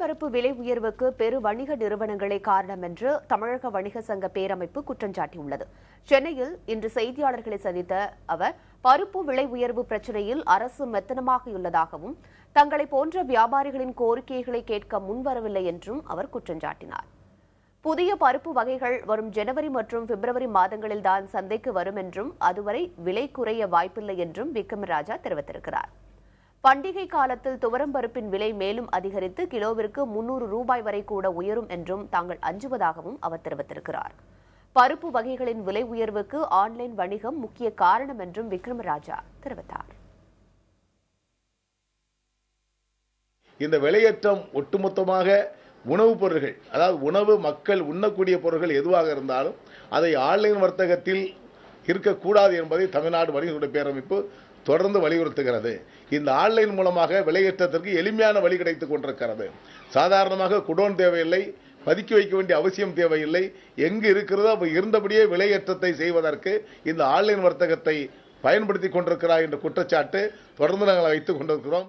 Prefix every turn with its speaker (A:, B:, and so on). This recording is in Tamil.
A: பருப்பு விலை உயர்வுக்கு பெரு வணிக நிறுவனங்களே காரணம் என்று தமிழக வணிக சங்க பேரமைப்பு குற்றம் சாட்டியுள்ளது. சென்னையில் இன்று செய்தியாளர்களை சந்தித்த அவர், பருப்பு விலை உயர்வு பிரச்சினையில் அரசு மெத்தனமாக உள்ளதாகவும் தங்களை போன்ற வியாபாரிகளின் கோரிக்கைகளை கேட்க முன்வரவில்லை என்றும் அவர் குற்றம் சாட்டினார். புதிய பருப்பு வகைகள் வரும் ஜனவரி மற்றும் பிப்ரவரி மாதங்களில்தான் சந்தைக்கு வரும் என்றும் அதுவரை விலை குறைய வாய்ப்பில்லை என்றும் விக்ரம் ராஜா தெரிவித்திருக்கிறார். பண்டிகை காலத்தில் துவரம் பருப்பின் விலை மேலும் அதிகரித்து கிலோவிற்கு 300 ரூபாய் வரை கூட உயரும் என்றும் தாங்கள் அஞ்சுவதாகவும் அவர் தெரிவித்திருக்கிறார். பருப்பு வகைகளின் விலை உயர்வுக்கு ஆன்லைன் வணிகம் முக்கிய காரணம் என்றும் விக்ரம் ராஜா தெரிவித்தார்.
B: இந்த விலையேற்றம் ஒட்டுமொத்தமாக உணவுப் பொருட்கள், அதாவது உணவு மக்கள் உண்ணக்கூடிய பொருட்கள் எதுவாக இருந்தாலும் அதை ஆன்லைன் வர்த்தகத்தில் இருக்கக்கூடாது என்பதை தமிழ்நாடு வணிகர்களுடைய பேரமைப்பு தொடர்ந்து வலியுறுத்துகிறது. இந்த ஆன்லைன் மூலமாக விலையேற்றத்திற்கு எளிமையான வழி கிடைத்துக் கொண்டிருக்கிறது. சாதாரணமாக குடோன் தேவையில்லை, பதுக்கி வைக்க வேண்டிய அவசியம் தேவையில்லை. எங்கு இருக்கிறதோ இருந்தபடியே விலையேற்றத்தை செய்வதற்கு இந்த ஆன்லைன் வர்த்தகத்தை பயன்படுத்திக் கொண்டிருக்கிறார் என்ற குற்றச்சாட்டு தொடர்ந்து நாங்கள் வைத்துக் கொண்டிருக்கிறோம்.